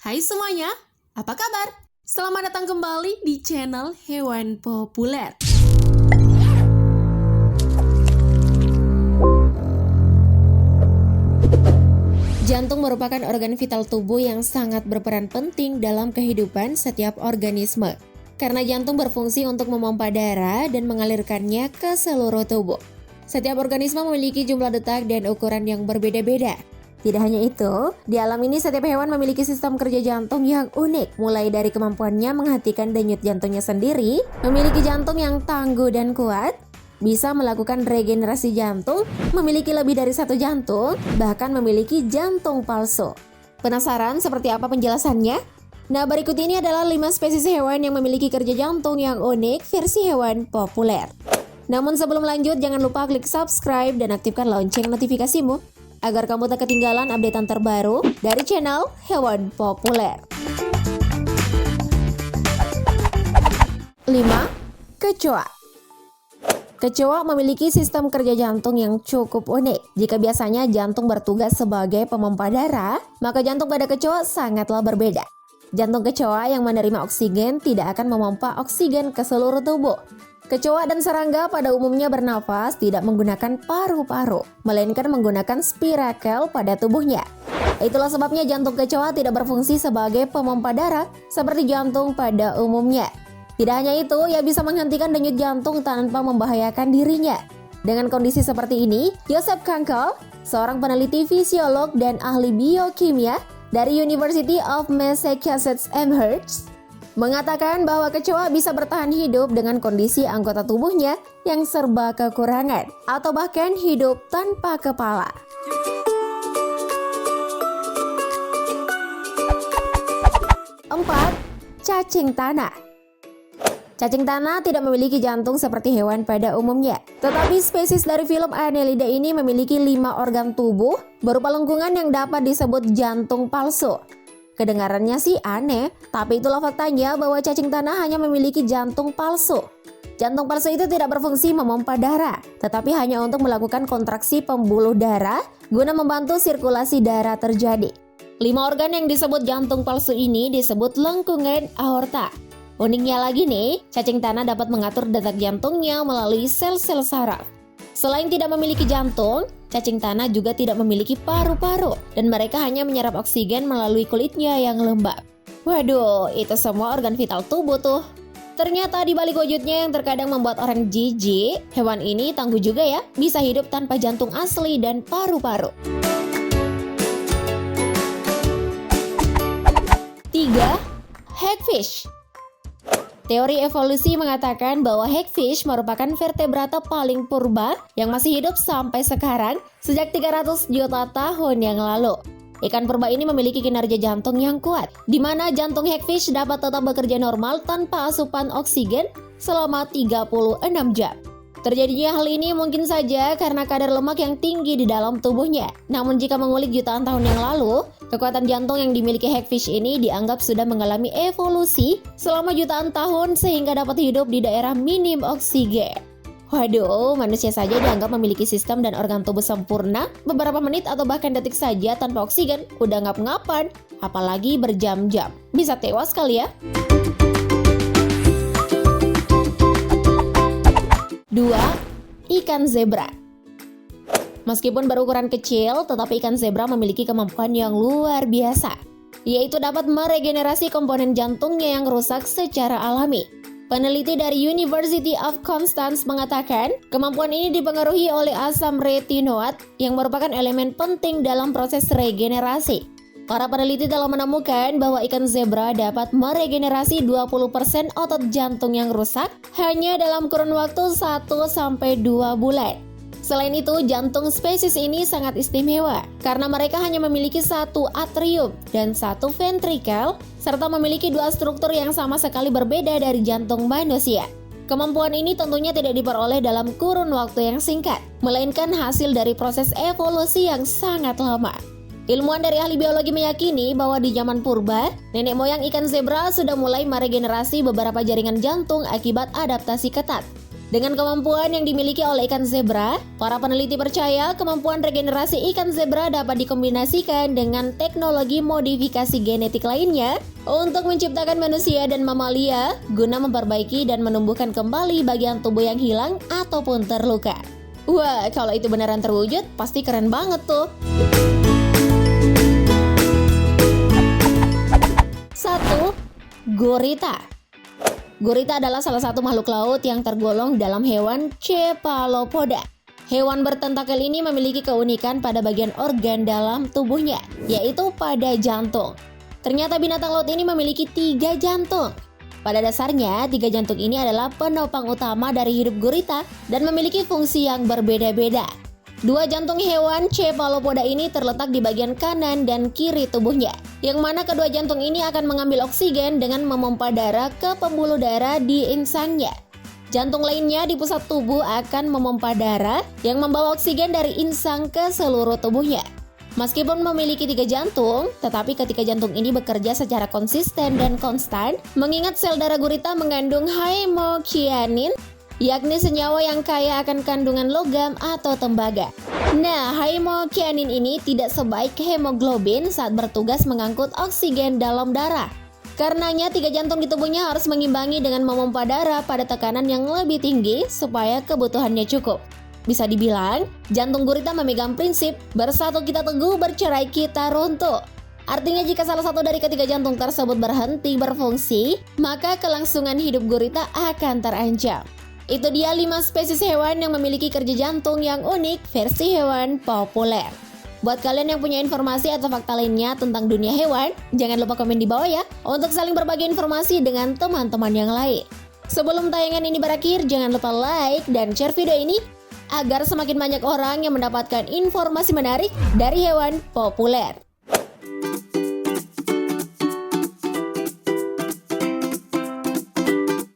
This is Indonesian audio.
Hai semuanya, apa kabar? Selamat datang kembali di channel Hewan Populer. Jantung merupakan organ vital tubuh yang sangat berperan penting dalam kehidupan setiap organisme. Karena jantung berfungsi untuk memompa darah dan mengalirkannya ke seluruh tubuh. Setiap organisme memiliki jumlah detak dan ukuran yang berbeda-beda. Tidak hanya itu, di alam ini setiap hewan memiliki sistem kerja jantung yang unik, mulai dari kemampuannya menghentikan denyut jantungnya sendiri, memiliki jantung yang tangguh dan kuat, bisa melakukan regenerasi jantung, memiliki lebih dari satu jantung, bahkan memiliki jantung palsu. Penasaran seperti apa penjelasannya? Nah, berikut ini adalah 5 spesies hewan yang memiliki kerja jantung yang unik versi hewan populer. Namun sebelum lanjut, jangan lupa klik subscribe dan aktifkan lonceng notifikasimu agar kamu tak ketinggalan updatean terbaru dari channel Hewan Populer. 5. Kecoa. Kecoa memiliki sistem kerja jantung yang cukup unik. Jika biasanya jantung bertugas sebagai pemompa darah, maka jantung pada kecoa sangatlah berbeda. Jantung kecoa yang menerima oksigen tidak akan memompa oksigen ke seluruh tubuh. Kecoa dan serangga pada umumnya bernafas tidak menggunakan paru-paru, melainkan menggunakan spirakel pada tubuhnya. Itulah sebabnya jantung kecoa tidak berfungsi sebagai pemompa darah seperti jantung pada umumnya. Tidak hanya itu, ia bisa menghentikan denyut jantung tanpa membahayakan dirinya. Dengan kondisi seperti ini, Joseph Kunkel, seorang peneliti fisiolog dan ahli biokimia dari University of Massachusetts Amherst, mengatakan bahwa kecoa bisa bertahan hidup dengan kondisi anggota tubuhnya yang serba kekurangan atau bahkan hidup tanpa kepala. 4. Cacing tanah. Cacing tanah tidak memiliki jantung seperti hewan pada umumnya. Tetapi spesies dari film Annelida ini memiliki 5 organ tubuh berupa lengkungan yang dapat disebut jantung palsu. Kedengarannya sih aneh, tapi itulah faktanya bahwa cacing tanah hanya memiliki jantung palsu. Jantung palsu itu tidak berfungsi memompa darah, tetapi hanya untuk melakukan kontraksi pembuluh darah guna membantu sirkulasi darah terjadi. 5 organ yang disebut jantung palsu ini disebut lengkungan aorta. Uniknya lagi nih, cacing tanah dapat mengatur detak jantungnya melalui sel-sel saraf. Selain tidak memiliki jantung, cacing tanah juga tidak memiliki paru-paru dan mereka hanya menyerap oksigen melalui kulitnya yang lembab. Waduh, itu semua organ vital tubuh tuh. Ternyata di balik wujudnya yang terkadang membuat orang jijik, hewan ini tangguh juga ya, bisa hidup tanpa jantung asli dan paru-paru. 3. Hagfish. Teori evolusi mengatakan bahwa hagfish merupakan vertebrata paling purba yang masih hidup sampai sekarang sejak 300 juta tahun yang lalu. Ikan purba ini memiliki kinerja jantung yang kuat, di mana jantung hagfish dapat tetap bekerja normal tanpa asupan oksigen selama 36 jam. Terjadinya hal ini mungkin saja karena kadar lemak yang tinggi di dalam tubuhnya. Namun jika mengulik jutaan tahun yang lalu, kekuatan jantung yang dimiliki hagfish ini dianggap sudah mengalami evolusi selama jutaan tahun sehingga dapat hidup di daerah minim oksigen. Waduh, manusia saja dianggap memiliki sistem dan organ tubuh sempurna, beberapa menit atau bahkan detik saja tanpa oksigen udah ngap-ngapan, apalagi berjam-jam. Bisa tewas kali ya. 2. Ikan zebra. Meskipun berukuran kecil, tetapi ikan zebra memiliki kemampuan yang luar biasa, yaitu dapat meregenerasi komponen jantungnya yang rusak secara alami. Peneliti dari University of Constance mengatakan, kemampuan ini dipengaruhi oleh asam retinoat yang merupakan elemen penting dalam proses regenerasi. Para peneliti telah menemukan bahwa ikan zebra dapat meregenerasi 20% otot jantung yang rusak hanya dalam kurun waktu 1-2 bulan. Selain itu, jantung spesies ini sangat istimewa karena mereka hanya memiliki 1 atrium dan 1 ventrikel serta memiliki 2 struktur yang sama sekali berbeda dari jantung manusia. Kemampuan ini tentunya tidak diperoleh dalam kurun waktu yang singkat, melainkan hasil dari proses evolusi yang sangat lama. Ilmuwan dari ahli biologi meyakini bahwa di zaman purba, nenek moyang ikan zebra sudah mulai meregenerasi beberapa jaringan jantung akibat adaptasi ketat. Dengan kemampuan yang dimiliki oleh ikan zebra, para peneliti percaya kemampuan regenerasi ikan zebra dapat dikombinasikan dengan teknologi modifikasi genetik lainnya untuk menciptakan manusia dan mamalia guna memperbaiki dan menumbuhkan kembali bagian tubuh yang hilang ataupun terluka. Wah, kalau itu beneran terwujud, pasti keren banget tuh. 1. Gurita. Gurita adalah salah satu makhluk laut yang tergolong dalam hewan Cephalopoda. Hewan bertentakel ini memiliki keunikan pada bagian organ dalam tubuhnya, yaitu pada jantung. Ternyata binatang laut ini memiliki 3 jantung. Pada dasarnya, 3 jantung ini adalah penopang utama dari hidup gurita dan memiliki fungsi yang berbeda-beda. 2 jantung hewan Cephalopoda ini terletak di bagian kanan dan kiri tubuhnya, yang mana kedua jantung ini akan mengambil oksigen dengan memompa darah ke pembuluh darah di insangnya. Jantung lainnya di pusat tubuh akan memompa darah yang membawa oksigen dari insang ke seluruh tubuhnya. Meskipun memiliki 3 jantung, tetapi ketika jantung ini bekerja secara konsisten dan konstan, mengingat sel darah gurita mengandung hemokyanin, yakni senyawa yang kaya akan kandungan logam atau tembaga. Nah, hemokyanin ini tidak sebaik hemoglobin saat bertugas mengangkut oksigen dalam darah. Karenanya 3 jantung di tubuhnya harus mengimbangi dengan memompa darah pada tekanan yang lebih tinggi supaya kebutuhannya cukup. Bisa dibilang, jantung gurita memegang prinsip bersatu kita teguh, bercerai kita runtuh. Artinya jika salah satu dari ketiga jantung tersebut berhenti berfungsi, maka kelangsungan hidup gurita akan terancam. Itu dia 5 spesies hewan yang memiliki kerja jantung yang unik versi hewan populer. Buat kalian yang punya informasi atau fakta lainnya tentang dunia hewan, jangan lupa komen di bawah ya, untuk saling berbagi informasi dengan teman-teman yang lain. Sebelum tayangan ini berakhir, jangan lupa like dan share video ini, agar semakin banyak orang yang mendapatkan informasi menarik dari hewan populer.